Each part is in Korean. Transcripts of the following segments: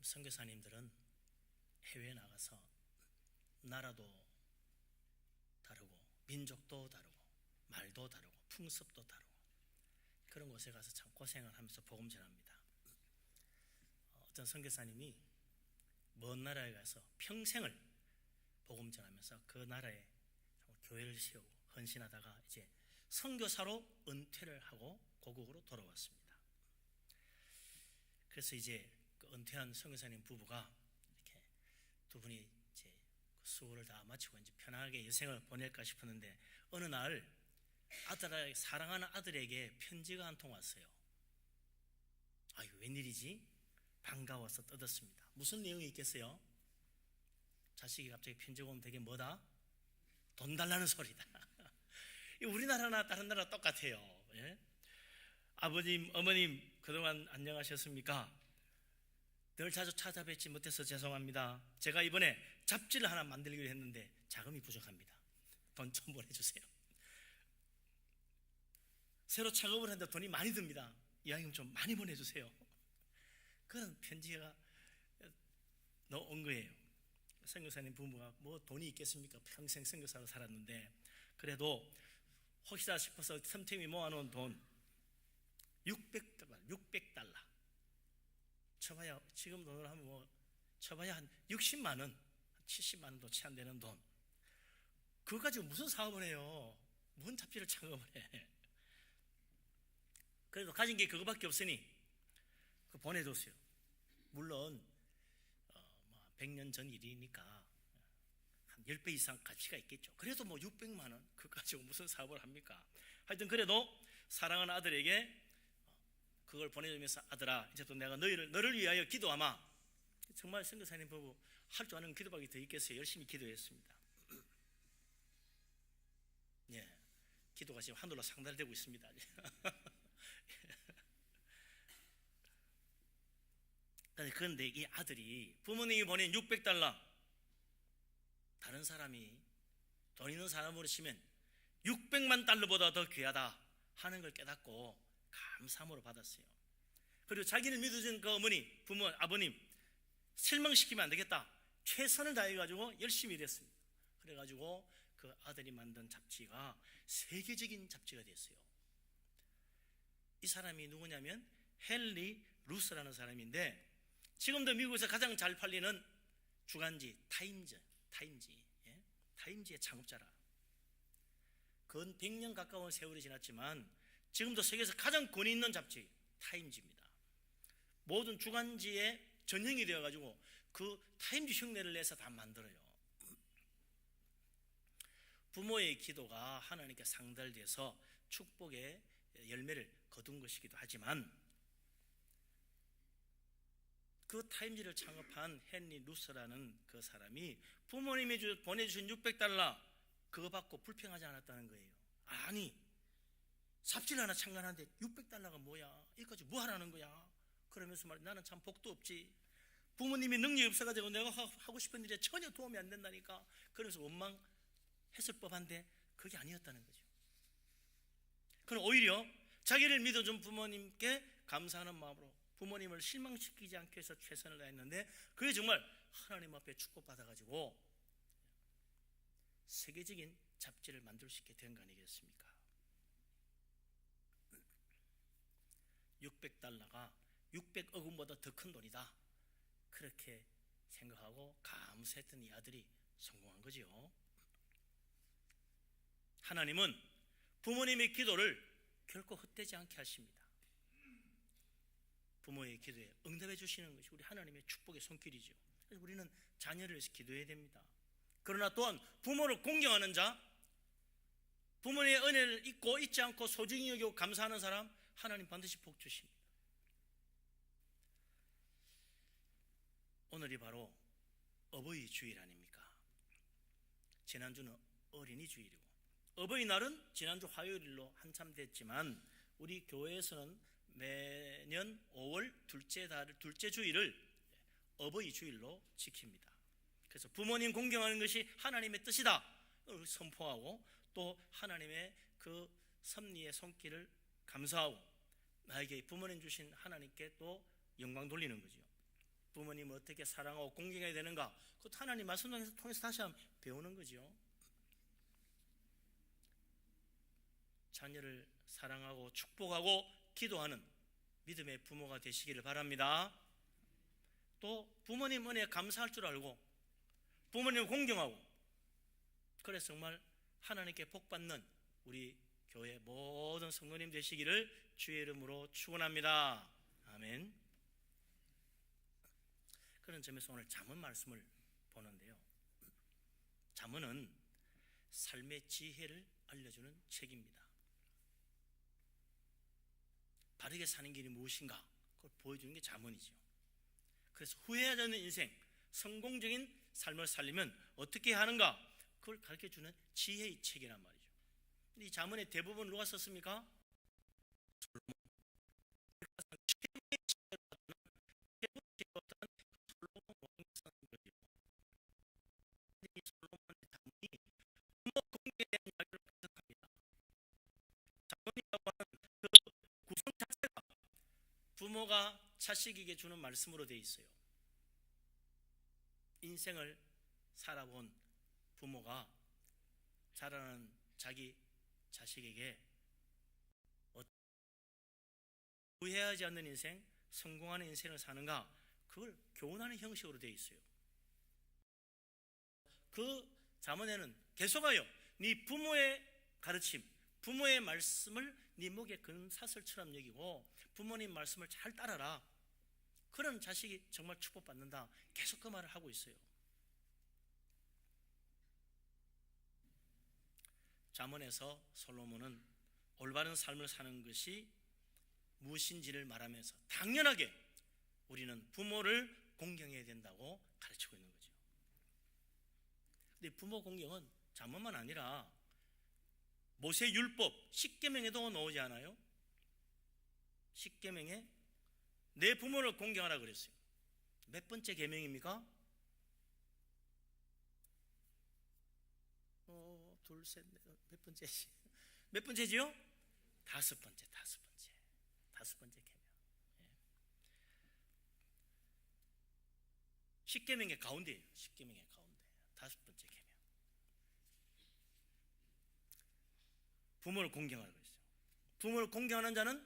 선교사님들은 해외에 나가서 나라도 다르고 민족도 다르고 말도 다르고 풍습도 다르고 그런 곳에 가서 참 고생을 하면서 복음 전합니다. 어떤 선교사님이 먼 나라에 가서 평생을 복음 전하면서 그 나라에 교회를 세우고 헌신하다가 이제 선교사로 은퇴를 하고 고국으로 돌아왔습니다. 그래서 이제 그 은퇴한 선교사님 부부가 이렇게 두 분이 이제 수고를 다 마치고 이제 편하게 여생을 보낼까 싶었는데 어느 날 사랑하는 아들에게 편지가 한 통 왔어요. 아유, 웬일이지? 반가워서 뜯었습니다. 무슨 내용이 있겠어요? 자식이 갑자기 편지가 오면 되게 뭐다? 돈 달라는 소리다. 우리나라나 다른 나라 똑같아요. 예? 아버님, 어머님 그동안 안녕하셨습니까? 늘 자주 찾아뵙지 못해서 죄송합니다. 제가 이번에 잡지를 하나 만들기로 했는데 자금이 부족합니다. 돈 좀 보내주세요. 새로 작업을 하는데 돈이 많이 듭니다. 이왕이면 좀 많이 보내주세요. 그런 편지가 온 거예요. 선교사님 부부가 뭐 돈이 있겠습니까? 평생 선교사로 살았는데 그래도 혹시나 싶어서 틈틈이 모아놓은 돈 $600 쳐봐야 지금 돈으로 하면 뭐 쳐봐야 한 60만 원, 70만 원도 채 안 되는 돈. 그거 가지고 무슨 사업을 해요? 무슨 잡지를 창업을 해? 그래도 가진 게 그거밖에 없으니 그거 보내줬어요. 물론 100년 전 일이니까 한 10배 이상 가치가 있겠죠. 그래도 뭐 600만 원 그거 가지고 무슨 사업을 합니까? 하여튼 그래도 사랑하는 아들에게 그걸 보내주면서 아들아 이제 또 내가 너를 위하여 기도하마. 정말 선교사님 보고 할 줄 아는 기도밖에 더 있겠어요. 열심히 기도했습니다. 예, 기도가 지금 하늘로 상달되고 있습니다. 그런데 이 아들이 부모님이 보낸 $600 다른 사람이 돈 있는 사람으로 치면 $600만 더 귀하다 하는 걸 깨닫고 감사함으로 받았어요. 그리고 자기를 믿어준 그 어머니, 부모, 아버님 실망시키면 안 되겠다. 최선을 다해가지고 열심히 일했습니다. 그래가지고 그 아들이 만든 잡지가 세계적인 잡지가 됐어요. 이 사람이 누구냐면 헨리 루스라는 사람인데 지금도 미국에서 가장 잘 팔리는 주간지 타임지의 창업자라. 근 100년 가까운 세월이 지났지만 지금도 세계에서 가장 권위 있는 잡지 타임지입니다. 모든 주간지의 전형이 되어가지고 그 타임지 흉내를 내서 다 만들어요. 부모의 기도가 하나님께 상달돼서 축복의 열매를 거둔 것이기도 하지만 그 타임지를 창업한 헨리 루스라는 그 사람이 부모님이 보내주신 $600 그거 받고 불평하지 않았다는 거예요. 아니 잡지를 하나 창간하는데 $600가 뭐야? 이까지 뭐 하라는 거야? 그러면서 말이야 나는 참 복도 없지. 부모님이 능력이 없어가지고 내가 하고 싶은 일에 전혀 도움이 안 된다니까. 그러면서 원망했을 법한데 그게 아니었다는 거죠. 그는 오히려 자기를 믿어준 부모님께 감사하는 마음으로 부모님을 실망시키지 않기 위해서 최선을 다했는데 그게 정말 하나님 앞에 축복받아가지고 세계적인 잡지를 만들 수 있게 된 거 아니겠습니까? $600가 600억 원보다 더 큰 돈이다. 그렇게 생각하고 감사했던 이 아들이 성공한 거죠. 하나님은 부모님의 기도를 결코 헛되지 않게 하십니다. 부모의 기도에 응답해 주시는 것이 우리 하나님의 축복의 손길이죠. 그래서 우리는 자녀를 위해서 기도해야 됩니다. 그러나 또한 부모를 공경하는 자, 부모의 은혜를 잊고 잊지 않고 소중히 여기고 감사하는 사람 하나님 반드시 복 주십니다. 오늘이 바로 어버이 주일 아닙니까? 지난주는 어린이 주일이고 어버이날은 지난주 화요일로 한참 됐지만 우리 교회에서는 매년 5월 둘째 주일을 어버이 주일로 지킵니다. 그래서 부모님 공경하는 것이 하나님의 뜻이다 선포하고 또 하나님의 그 섭리의 손길을 감사하고 나에게 부모님 주신 하나님께 또 영광 돌리는 거죠. 부모님을 어떻게 사랑하고 공경해야 되는가, 그것도 하나님 말씀 통해서 다시 한번 배우는 거죠. 자녀를 사랑하고 축복하고 기도하는 믿음의 부모가 되시기를 바랍니다. 또 부모님 은혜에 감사할 줄 알고 부모님을 공경하고, 그래서 정말 하나님께 복받는 우리 교회 모든 성도님 되시기를 주의 이름으로 축원합니다. 아멘. 그런 점에서 오늘 잠언 말씀을 보는데요, 잠언은 삶의 지혜를 알려주는 책입니다. 바르게 사는 길이 무엇인가, 그걸 보여주는 게 잠언이죠. 그래서 후회하지 않는 인생, 성공적인 삶을 살려면 어떻게 하는가, 그걸 가르쳐주는 지혜의 책이란 말이죠. 근데 이 잠언의 대부분 누가 썼습니까? 부모가 자식에게 주는 말씀으로 되어 있어요. 인생을 살아본 부모가 자라는 자기 자식에게 후회하지 않는 인생, 성공하는 인생을 사는가, 그걸 교훈하는 형식으로 되어 있어요. 그 잠언에는 계속하여 네 부모의 가르침, 부모의 말씀을 네 목에 금사슬처럼 여기고 부모님 말씀을 잘 따라라, 그런 자식이 정말 축복받는다, 계속 그 말을 하고 있어요. 잠언에서 솔로몬은 올바른 삶을 사는 것이 무엇인지를 말하면서 당연하게 우리는 부모를 공경해야 된다고 가르치고 있는 거죠. 근데 부모 공경은 잠언만 아니라 모세율법 10계명에도 나오지 않아요? 10계명에 내 부모를 공경하라 그랬어요. 몇 번째 계명입니까? 둘, 셋, 넷, 몇 번째지? 몇 번째지요? 다섯 번째 계명. 10계명의 가운데예요. 10계명의 가운데 다섯 번째 계명. 부모를 공경하라 그랬어요. 부모를 공경하는 자는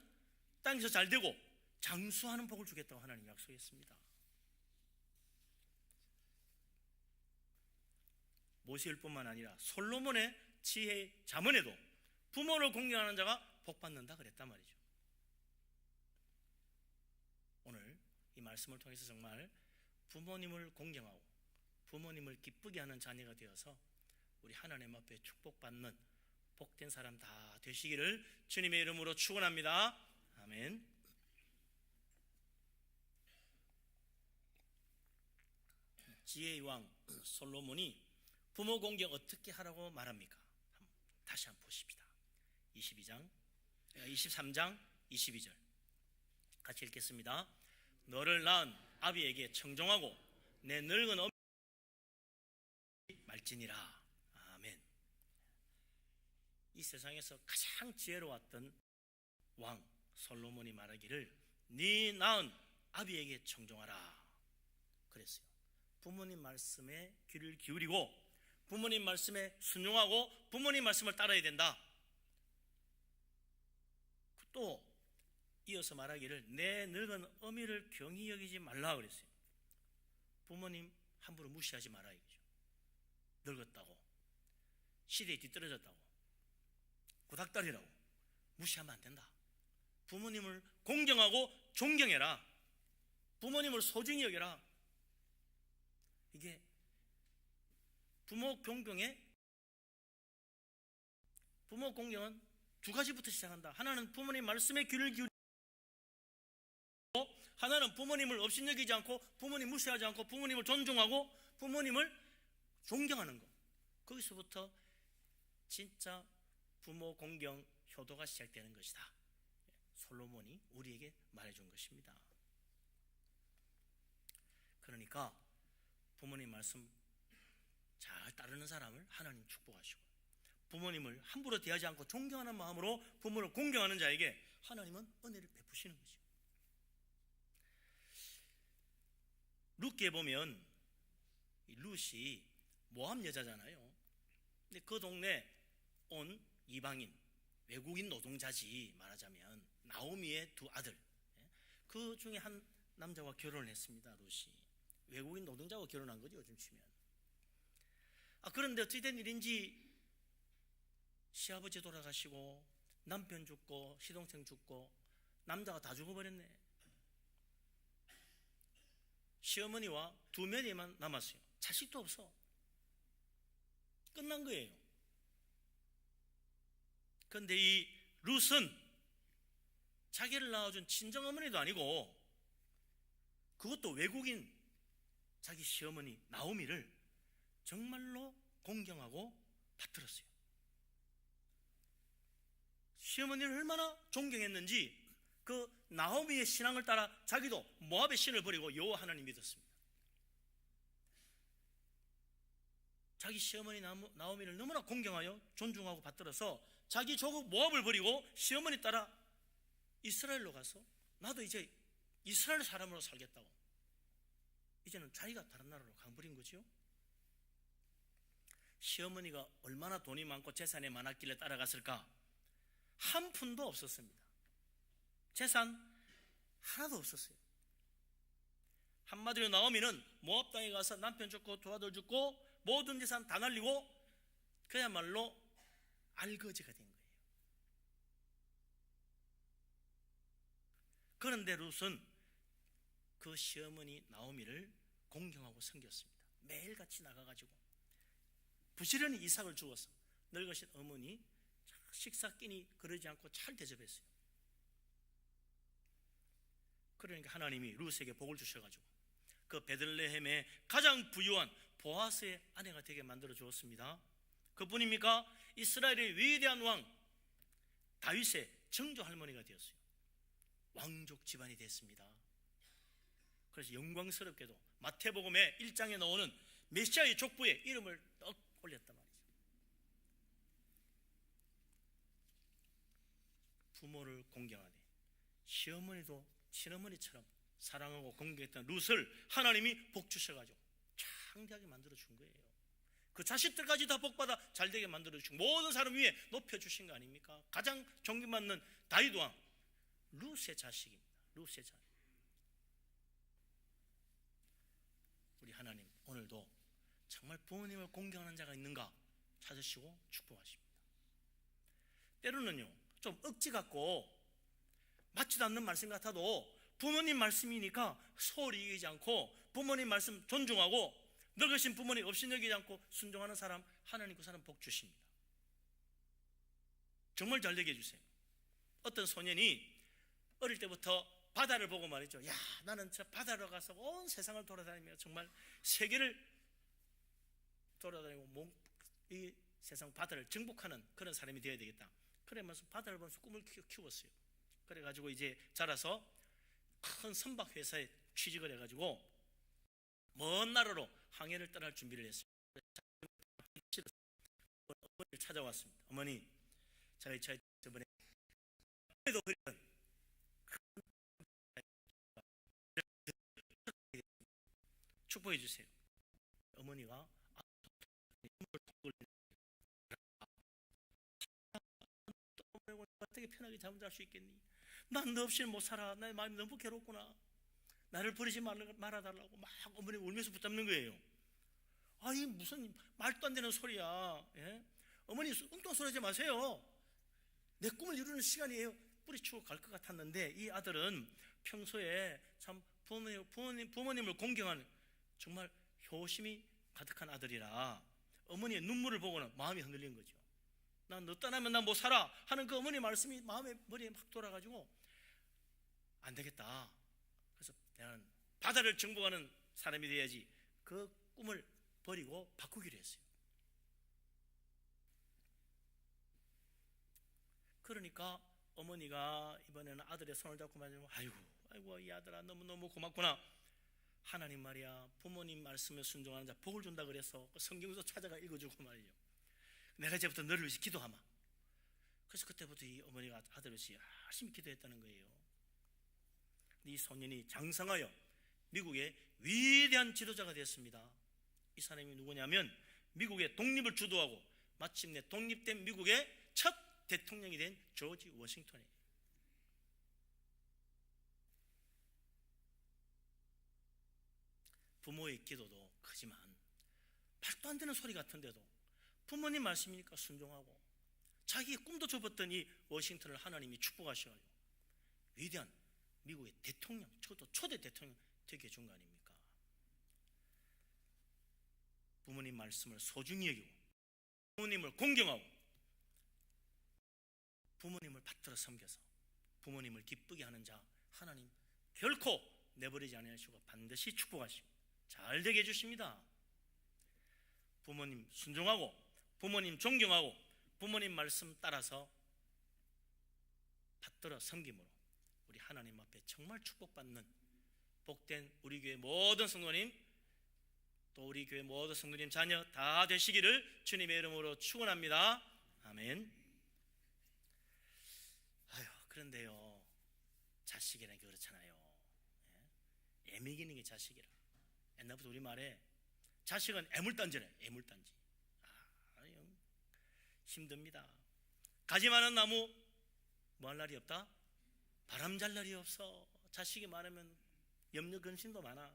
땅에서 잘 되고 장수하는 복을 주겠다고 하나님 약속했습니다. 모세율뿐만 아니라 솔로몬의 지혜 잠언에도 부모를 공경하는 자가 복받는다 그랬단 말이죠. 오늘 이 말씀을 통해서 정말 부모님을 공경하고 부모님을 기쁘게 하는 자녀가 되어서 우리 하나님 앞에 축복받는 복된 사람 다 되시기를 주님의 이름으로 축원합니다. 아멘. 지혜의 왕 솔로몬이 부모 공경 어떻게 하라고 말합니까? 다시 한번 보십시다. 23장 22절 같이 읽겠습니다. 너를 낳은 아비에게 청종하고 내 늙은 어미 말지니라. 아멘. 이 세상에서 가장 지혜로웠던 왕 솔로몬이 말하기를 네 낳은 아비에게 청종하라 그랬어요. 부모님 말씀에 귀를 기울이고 부모님 말씀에 순종하고 부모님 말씀을 따라야 된다. 또 이어서 말하기를 내 늙은 어미를 경히 여기지 말라 그랬어요. 부모님 함부로 무시하지 말아야 죠. 늙었다고, 시대에 뒤떨어졌다고, 구닥다리라고 무시하면 안 된다. 부모님을 공경하고 존경해라. 부모님을 소중히 여겨라. 이게 부모 공경은 두 가지부터 시작한다. 하나는 부모님 말씀에 귀를 기울이고, 하나는 부모님을 업신여기지 않고 부모님 무시하지 않고 부모님을 존중하고 부모님을 존경하는 것. 거기서부터 진짜 부모 공경 효도가 시작되는 것이다. 솔로몬이 우리에게 말해준 것입니다. 그러니까 부모님 말씀 잘 따르는 사람을 하나님 축복하시고, 부모님을 함부로 대하지 않고 존경하는 마음으로 부모를 공경하는 자에게 하나님은 은혜를 베푸시는 거죠. 룻기에 보면 이 룻이 모압 여자잖아요. 근데 그 동네 온 이방인 외국인 노동자지, 말하자면 나오미의 두 아들, 그 중에 한 남자와 결혼을 했습니다. 룻이 외국인 노동자와 결혼한 거죠, 요즘 치면. 그런데 어떻게 된 일인지 시아버지 돌아가시고 남편 죽고 시동생 죽고 남자가 다 죽어버렸네. 시어머니와 두 며느리만 남았어요. 자식도 없어. 끝난 거예요. 그런데 이 룻은 자기를 낳아준 친정어머니도 아니고 그것도 외국인 자기 시어머니 나오미를 정말로 공경하고 받들었어요. 시어머니를 얼마나 존경했는지 그 나오미의 신앙을 따라 자기도 모압의 신을 버리고 여호와 하나님 믿었습니다. 자기 시어머니 나오미를 너무나 공경하여 존중하고 받들어서 자기 조국 모압을 버리고 시어머니 따라 이스라엘로 가서 나도 이제 이스라엘 사람으로 살겠다고, 이제는 자기가 다른 나라로 가버린 거죠. 시어머니가 얼마나 돈이 많고 재산이 많았길래 따라갔을까? 한 푼도 없었습니다. 재산 하나도 없었어요. 한마디로 나오미는 모압 땅에 가서 남편 죽고 두 아들 죽고 모든 재산 다 날리고 그야말로 알거지가 된 거예요. 그런데 룻은 그 시어머니 나오미를 공경하고 섬겼습니다. 매일같이 나가가지고 부지런히 이삭을 주어서 늙으신 어머니 식사 끼니 그러지 않고 잘 대접했어요. 그러니까 하나님이 룻에게 복을 주셔가지고 그 베들레헴의 가장 부유한 보아스의 아내가 되게 만들어 주었습니다. 그뿐입니까? 이스라엘의 위대한 왕 다윗의 정조 할머니가 되었어요. 왕족 집안이 됐습니다. 그래서 영광스럽게도 마태복음의 1장에 나오는 메시아의 족부에 이름을 떡 올렸단 말이죠. 부모를 공경하되 시어머니도 친어머니처럼 사랑하고 공경했던 룻을 하나님이 복 주셔가지고 창대하게 만들어 준 거예요. 그 자식들까지 다 복받아 잘되게 만들어 주시고 모든 사람 위에 높여주신 거 아닙니까? 가장 존경받는 다윗 왕 룻의 자식입니다. 룻의 자식. 우리 하나님 오늘도 정말 부모님을 공경하는 자가 있는가 찾으시고 축복하십니다. 때로는요 좀 억지 같고 맞지도 않는 말씀 같아도 부모님 말씀이니까 소홀히 여기지 않고 부모님 말씀 존중하고 늙으신 부모님 없이 여기지 않고 순종하는 사람 하나님 그 사람 복 주십니다. 정말 잘되게 해주세요. 어떤 소년이 어릴 때부터 바다를 보고 말이죠. 야, 나는 저 바다로 가서 온 세상을 돌아다니며 정말 세계를 돌아다니고 이 세상 바다를 정복하는 그런 사람이 되어야 되겠다. 그러면서 바다를 보면서 꿈을 키웠어요. 그래가지고 이제 자라서 큰 선박 회사에 취직을 해가지고 먼 나라로 항해를 떠날 준비를 했어요. 어머니를 찾아왔습니다. 어머니, 제가 저번에 그리던 축복해 주세요. 어머니가 어떻게 편하게 잠을 잘 수 있겠니? 난 너 없이는 못 살아. 내 마음이 너무 괴롭구나. 나를 버리지 말아달라고 막 어머니 울면서 붙잡는 거예요. 아이 무슨 말도 안 되는 소리야. 예? 어머니 엉뚱한 소리 하지 마세요. 내 꿈을 이루는 시간이에요. 뿌리치고 갈 것 같았는데 이 아들은 평소에 참 부모님을 공경하는 정말 효심이 가득한 아들이라 어머니의 눈물을 보고는 마음이 흔들린 거죠. 난 너 떠나면 난 못 살아 하는 그 어머니 말씀이 머리에 막 돌아가지고 안 되겠다. 그래서 나는 바다를 정복하는 사람이 돼야지. 그 꿈을 버리고 바꾸기로 했어요. 그러니까 어머니가 이번에는 아들의 손을 잡고 말하면 아이고 이 아들아 너무너무 고맙구나. 하나님 말이야 부모님 말씀에 순종하는 자 복을 준다 그래서 성경에서 찾아가 읽어주고 말이죠. 내가 이제부터 너를 위해서 기도하마. 그래서 그때부터 이 어머니가 아들을 위해서 열심히 기도했다는 거예요. 이 소년이 장성하여 미국의 위대한 지도자가 됐습니다. 이 사람이 누구냐면 미국의 독립을 주도하고 마침내 독립된 미국의 첫 대통령이 된 조지 워싱턴이에요. 부모의 기도도 크지만 말도 안 되는 소리 같은데도 부모님 말씀이니까 순종하고 자기의 꿈도 접었던 이 워싱턴을 하나님이 축복하셔요. 위대한 미국의 대통령, 저도 초대 대통령 되게 해준 거 아닙니까? 부모님 말씀을 소중히 여기고 부모님을 공경하고 부모님을 받들어 섬겨서 부모님을 기쁘게 하는 자 하나님 결코 내버리지 않으시고 반드시 축복하시고 잘 되게 해주십니다. 부모님 순종하고 부모님 존경하고 부모님 말씀 따라서 받들어 섬김으로 우리 하나님 앞에 정말 축복받는 복된 우리 교회 모든 성도님 또 우리 교회 모든 성도님 자녀 다 되시기를 주님의 이름으로 축원합니다. 아멘. 아유, 그런데요 자식이라는 게 그렇잖아요. 애먹이는 게 자식이라. 옛날부터 우리 말에 자식은 애물단지래. 애물단지. 힘듭니다. 가지 많은 나무 뭐 할 날이 없다? 바람 잘 날이 없어. 자식이 많으면 염려 근심도 많아.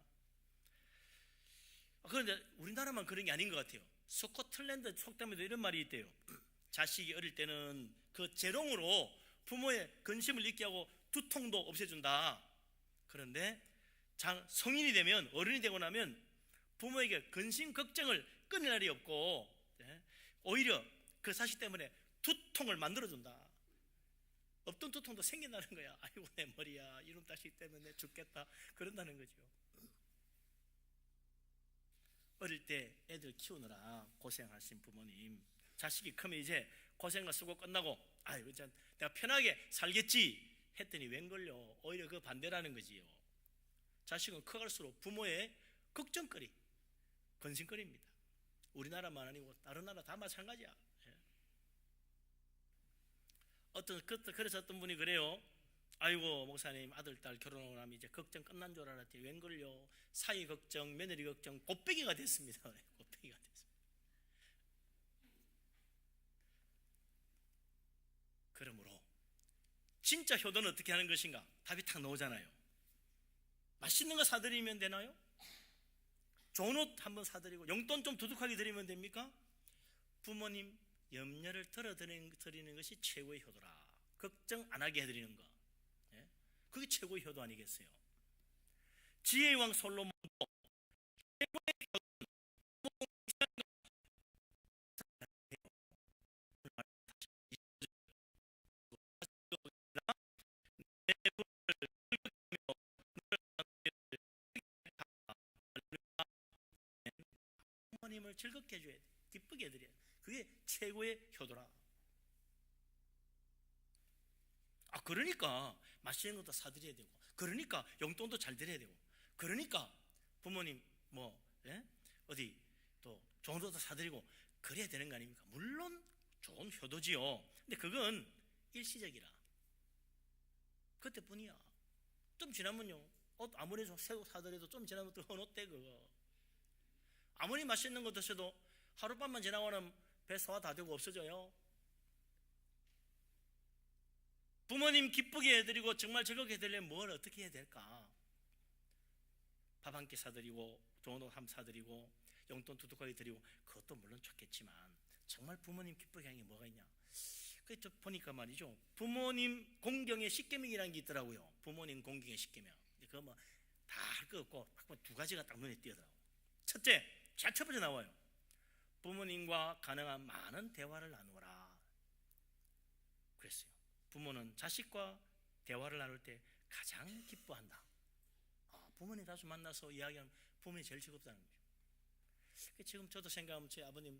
그런데 우리나라만 그런 게 아닌 것 같아요. 스코틀랜드 속담에도 이런 말이 있대요. 자식이 어릴 때는 그 재롱으로 부모의 근심을 잊게 하고 두통도 없애준다. 그런데 성인이 되면 어른이 되고 나면 부모에게 근심 걱정을 끊을 날이 없고 오히려 그 자식 때문에 두통을 만들어준다. 없던 두통도 생긴다는 거야. 아이고 내 머리야 이놈 자식 때문에 죽겠다 그런다는 거죠. 어릴 때 애들 키우느라 고생하신 부모님 자식이 크면 이제 고생을 쓰고 끝나고 아이고 내가 편하게 살겠지 했더니 웬걸요 오히려 그 반대라는 거지요. 자식은 커갈수록 부모의 걱정거리 근심거리입니다. 우리나라만 아니고 다른 나라 다 마찬가지야. 그래서 어떤 분이 그래요. 아이고 목사님 아들 딸 결혼하고 나면 이제 걱정 끝난 줄 알았더니 웬걸요 사위 걱정 며느리 걱정 곱빼기가 됐습니다. 곱빼기가 됐습니다. 그러므로 진짜 효도는 어떻게 하는 것인가? 답이 탁 나오잖아요. 맛있는 거 사드리면 되나요? 좋은 옷 한번 사드리고 용돈 좀 두둑하게 드리면 됩니까? 부모님 염려를 덜어드리는 것이 최고의 효도라. 걱정 안 하게 해드리는 거. 그게 최고의 효도 아니겠어요? 지혜의 왕 솔로몬도 최고의 효도는 부모님을 즐겁게 해줘야 돼. 기쁘게 해드려야 돼. 그게 최고의 효도라. 그러니까 맛있는 것도 사드려야 되고 그러니까 용돈도 잘 드려야 되고 그러니까 부모님 어디 또 좋은 것도 사드리고 그래야 되는 거 아닙니까? 물론 좋은 효도지요. 근데 그건 일시적이라. 그때뿐이야. 좀 지나면요 옷 아무리 새 옷 사드려도 좀 지나면 또 헌 옷 돼 그거. 아무리 맛있는 거 드셔도 하룻밤만 지나고는 배 소화 다 되고 없어져요. 부모님 기쁘게 해드리고 정말 즐겁게 해드리려면 뭘 어떻게 해야 될까? 밥 한 끼 사드리고 좋은 옷 한 사드리고 용돈 두둑하게 드리고 그것도 물론 좋겠지만 정말 부모님 기쁘게 하는 게 뭐가 있냐? 그래서 보니까 말이죠 부모님 공경의 십계명이라는 게 있더라고요. 부모님 공경의 십계명. 그거 뭐 다 할 거 없고 두 가지가 딱 눈에 띄더라고요. 첫째, 첫 번째 나와요. 부모님과 가능한 많은 대화를 나누어라 그랬어요. 부모는 자식과 대화를 나눌 때 가장 기뻐한다. 부모님 자주 만나서 이야기하면 부모님이 제일 즐겁다는 거죠. 지금 저도 생각하면 제 아버님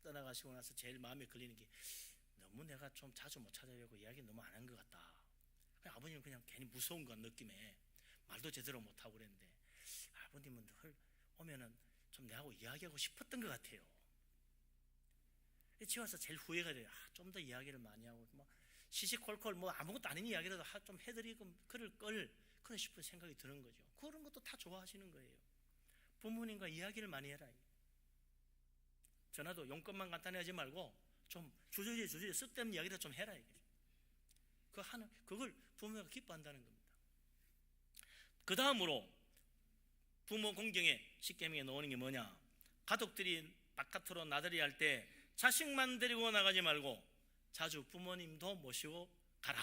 떠나가시고 나서 제일 마음에 걸리는 게 너무 내가 좀 자주 못 찾아뵈고 이야기 너무 안 한 것 같다. 아버님은 그냥 괜히 무서운 것 느낌에 말도 제대로 못하고 그랬는데 아버님은 늘 오면은 좀 내하고 이야기하고 싶었던 것 같아요. 집에 와서 제일 후회가 돼요. 좀 더 이야기를 많이 하고 뭐 시시콜콜 뭐 아무것도 아닌 이야기라도 좀 해드리고 그럴 걸 그런 싶은 생각이 드는 거죠. 그런 것도 다 좋아하시는 거예요. 부모님과 이야기를 많이 해라. 전화도 용건만 간단히 하지 말고 좀 주저리 쓸데없는 이야기를 좀 해라. 그걸 부모가 기뻐한다는 겁니다. 그 다음으로 부모 공경에 십계명에 나오는 게 뭐냐? 가족들이 바깥으로 나들이 할 때 자식만 데리고 나가지 말고 자주 부모님도 모시고 가라.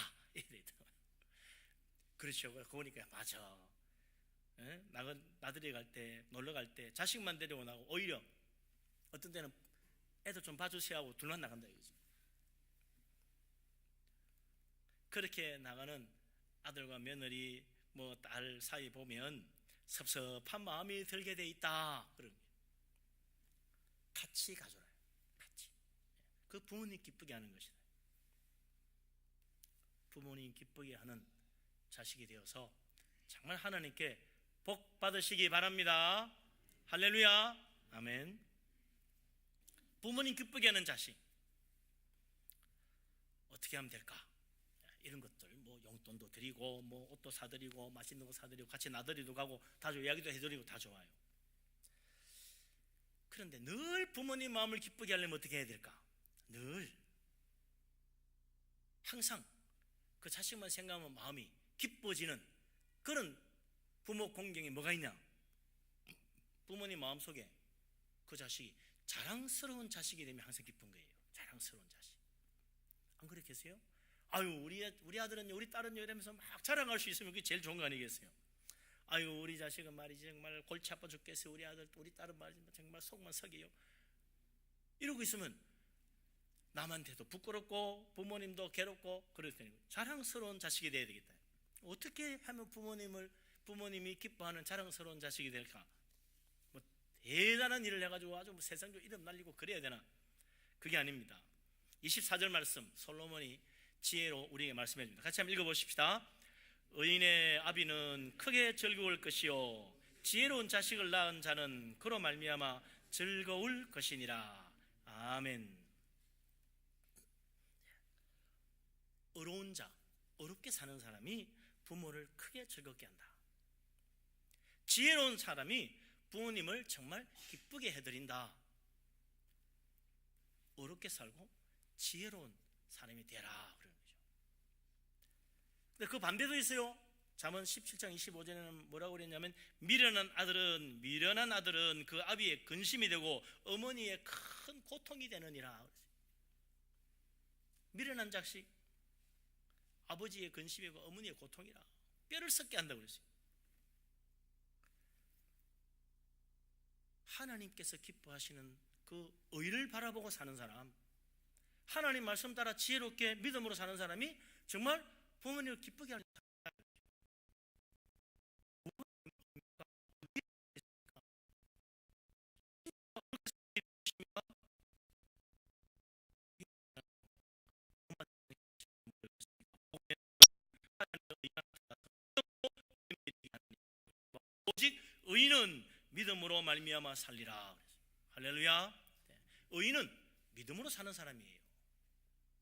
그렇죠. 그러니까 맞아. 나들이 갈 때, 놀러 갈 때 자식만 데리고 나가고 오히려 어떤 때는 애들 좀 봐주세요 하고 둘만 나간다 이거지. 그렇게 나가는 아들과 며느리 뭐 딸 사이 보면 섭섭한 마음이 들게 돼 있다. 그런 같이 가져라. 같이. 그 부모님 기쁘게 하는 것이다. 부모님 기쁘게 하는 자식이 되어서 정말 하나님께 복 받으시기 바랍니다. 할렐루야. 아멘. 부모님 기쁘게 하는 자식 어떻게 하면 될까? 이런 것들 뭐 용돈도 드리고 뭐 옷도 사드리고 맛있는 거 사드리고 같이 나들이도 가고 다 이야기도 해드리고 다 좋아요. 그런데 늘 부모님 마음을 기쁘게 하려면 어떻게 해야 될까? 늘 항상 그 자식만 생각하면 마음이 기뻐지는 그런 부모 공경이 뭐가 있냐? 부모님 마음속에 그 자식이 자랑스러운 자식이 되면 항상 기쁜 거예요. 자랑스러운 자식. 안 그렇겠어요? 아유 우리 아들은요 우리 딸은요 이러면서 막 자랑할 수 있으면 그게 제일 좋은 거 아니겠어요? 아유 우리 자식은 말이지 정말 골치 아파 죽겠어요. 우리 아들 우리 딸은 말이지 정말 속만 썩이요. 이러고 있으면 남한테도 부끄럽고 부모님도 괴롭고 그럴 테니까 자랑스러운 자식이 돼야 되겠다. 어떻게 하면 부모님이 기뻐하는 자랑스러운 자식이 될까? 뭐 대단한 일을 해가지고 아주 뭐 세상적으로 이름 날리고 그래야 되나? 그게 아닙니다. 24절 말씀 솔로몬이 지혜로 우리에게 말씀해 줍니다. 같이 한번 읽어보십시다. 의인의 아비는 크게 즐거울 것이요 지혜로운 자식을 낳은 자는 그로 말미암아 즐거울 것이니라. 아멘. 어려운 자, 어렵게 사는 사람이 부모를 크게 즐겁게 한다. 지혜로운 사람이 부모님을 정말 기쁘게 해드린다. 어렵게 살고 지혜로운 사람이 되라 그러는 거죠. 근데 그 반대도 있어요. 잠언 17장 25절에는 뭐라고 그랬냐면 미련한 아들은 그 아비의 근심이 되고 어머니의 큰 고통이 되느니라. 미련한 자식 아버지의 근심이고 어머니의 고통이라 뼈를 썩게 한다고 그랬어요. 하나님께서 기뻐하시는 그 의를 바라보고 사는 사람, 하나님 말씀 따라 지혜롭게 믿음으로 사는 사람이 정말 부모님을 기쁘게 하는 사람. 오직 의인은 믿음으로 말미암아 살리라. 할렐루야. 의인은 믿음으로 사는 사람이에요.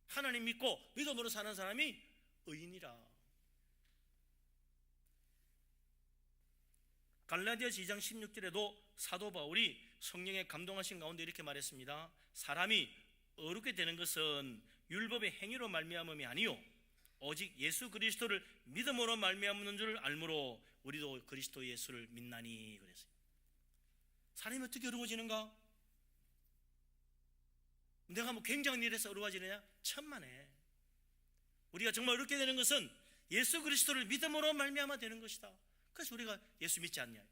하나님 믿고 믿음으로 사는 사람이 의인이라. 갈라디아서 2장 16절에도 사도 바울이 성령에 감동하신 가운데 이렇게 말했습니다. 사람이 어렵게 되는 것은 율법의 행위로 말미암음이 아니요 오직 예수 그리스도를 믿음으로 말미암는 줄 알므로 우리도 그리스도 예수를 믿나니 그랬어요. 사람이 어떻게 어려워지는가? 내가 뭐 굉장한 일에서 어려워지느냐? 천만에. 우리가 정말 어렵게 되는 것은 예수 그리스도를 믿음으로 말미암아 되는 것이다. 그래서 우리가 예수 믿지 않냐?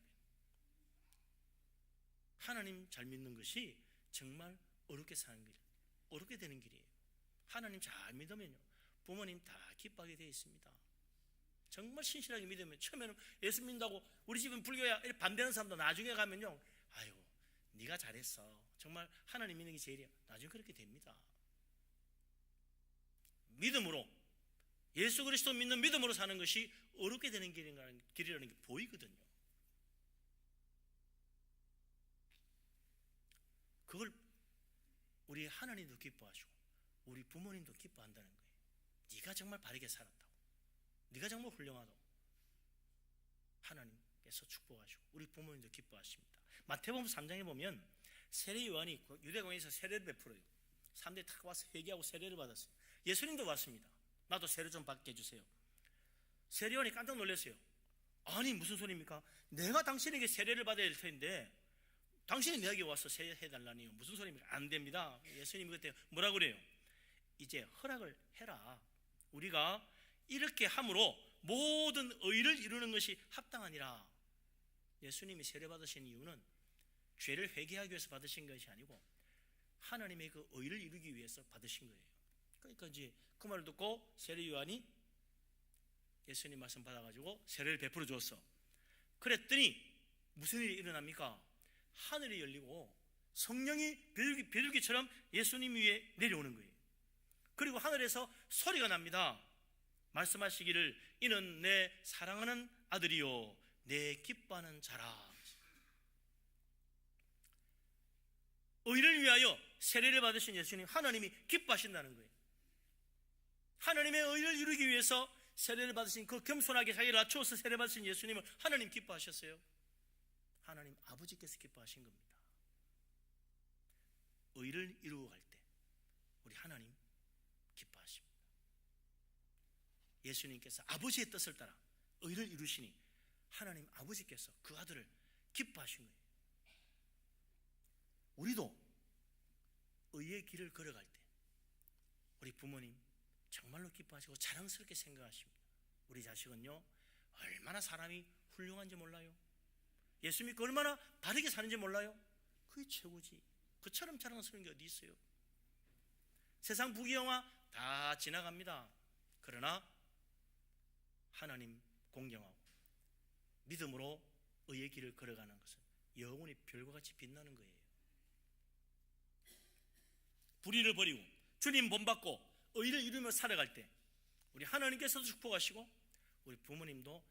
하나님 잘 믿는 것이 정말 어렵게 사는 길, 어렵게 되는 길이에요. 하나님 잘 믿으면요 부모님 다 기뻐하게 되어 있습니다. 정말 신실하게 믿으면 처음에는 예수 믿는다고 우리 집은 불교야 반대하는 사람도 나중에 가면요 아유 네가 잘했어 정말 하나님 믿는 게 제일이야. 나중에 그렇게 됩니다. 믿음으로 예수 그리스도 믿는 믿음으로 사는 것이 어렵게 되는 길이라는 게 보이거든요. 그걸 우리 하나님도 기뻐하시고 우리 부모님도 기뻐한다는 거예요. 네가 정말 바르게 살았다고, 네가 정말 훌륭하다고. 하나님께서 축복하시고 우리 부모님도 기뻐하십니다. 마태복음 3장에 보면 세례 요한이 유대공에서 세례를 베풀어요. 사람들이 다 와서 회개하고 세례를 받았어요. 예수님도 왔습니다. 나도 세례 좀 받게 해주세요. 세례 요한이 깜짝 놀랐어요. 아니 무슨 소리입니까? 내가 당신에게 세례를 받아야 될 텐데 당신이 내게 와서 세례해달라니요. 무슨 소리입니까? 안 됩니다. 예수님이 그때 뭐라고 그래요? 이제 허락을 해라. 우리가 이렇게 함으로 모든 의를 이루는 것이 합당하니라. 예수님이 세례 받으신 이유는 죄를 회개하기 위해서 받으신 것이 아니고 하나님의 그 의를 이루기 위해서 받으신 거예요. 그러니까 이제 그 말을 듣고 세례 요한이 예수님 말씀 받아가지고 세례를 베풀어 주었어. 그랬더니 무슨 일이 일어납니까? 하늘이 열리고 성령이 비둘기처럼 예수님 위에 내려오는 거예요. 그리고 하늘에서 소리가 납니다. 말씀하시기를 이는 내 사랑하는 아들이요 내 기뻐하는 자라. 의를 위하여 세례를 받으신 예수님, 하나님이 기뻐하신다는 거예요. 하나님의 의를 이루기 위해서 세례를 받으신 그 겸손하게 자기를 낮추어서 세례 받으신 예수님을 하나님 기뻐하셨어요. 하나님 아버지께서 기뻐하신 겁니다. 의를 이루어 갈 때 우리 하나님 기뻐하십니다. 예수님께서 아버지의 뜻을 따라 의를 이루시니 하나님 아버지께서 그 아들을 기뻐하신 거예요. 우리도 의의 길을 걸어갈 때 우리 부모님 정말로 기뻐하시고 자랑스럽게 생각하십니다. 우리 자식은요 얼마나 사람이 훌륭한지 몰라요. 예수 믿고 얼마나 바르게 사는지 몰라요. 그게 최고지. 그처럼 자랑스러운 게 어디 있어요. 세상 부귀영화 다 지나갑니다. 그러나 하나님 공경하고 믿음으로 의의 길을 걸어가는 것은 영원히 별과 같이 빛나는 거예요. 불의를 버리고 주님 본받고 의를 이루며 살아갈 때 우리 하나님께서도 축복하시고 우리 부모님도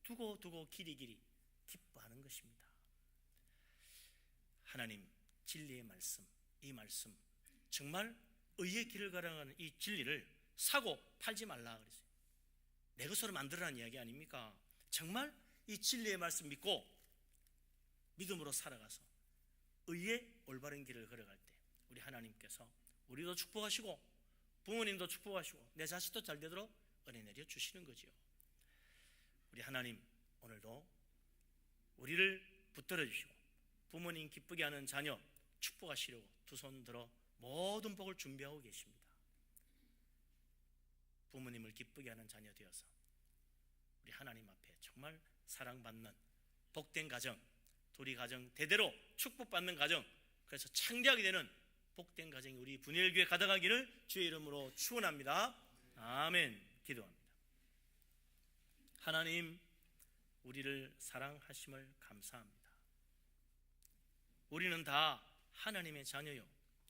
두고 길이 기뻐하는 것입니다. 하나님 진리의 말씀, 이 말씀 정말 의의 길을 걸어가는 이 진리를 사고 팔지 말라 그랬어요. 내 것으로 만들어라는 이야기 아닙니까? 정말 이 진리의 말씀 믿고 믿음으로 살아가서 의의 올바른 길을 걸어갈 때 우리 하나님께서 우리도 축복하시고 부모님도 축복하시고 내 자식도 잘 되도록 은혜 내려 주시는 거지요. 우리 하나님 오늘도 우리를 붙들어 주시고 부모님 기쁘게 하는 자녀 축복하시려고 두 손 들어 모든 복을 준비하고 계십니다. 부모님을 기쁘게 하는 자녀 되어서 우리 하나님 앞에 정말 사랑받는 복된 가정, 우리 가정 대대로 축복받는 가정, 그래서 창대하게 되는 복된 가정이 우리 분열교회 가득하기를 주의 이름으로 축원합니다. 아멘. 기도합니다. 하나님 우리를 사랑하심을 감사합니다. 우리는 다 하나님의 자녀요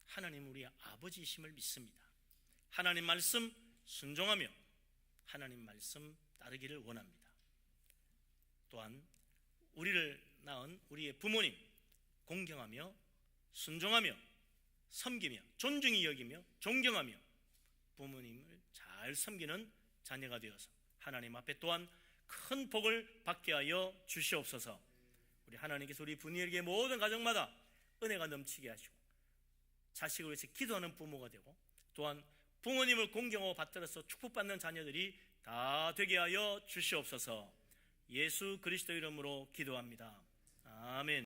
하나님 우리의 아버지이심을 믿습니다. 하나님 말씀 순종하며 하나님 말씀 따르기를 원합니다. 또한 우리를 낳은 우리의 부모님 공경하며 순종하며 섬기며 존중히 여기며 존경하며 부모님을 잘 섬기는 자녀가 되어서 하나님 앞에 또한 큰 복을 받게 하여 주시옵소서. 우리 하나님께서 우리 분이에게 모든 가정마다 은혜가 넘치게 하시고 자식을 위해서 기도하는 부모가 되고 또한 부모님을 공경하고 받들어서 축복받는 자녀들이 다 되게 하여 주시옵소서. 예수 그리스도 이름으로 기도합니다. 아멘.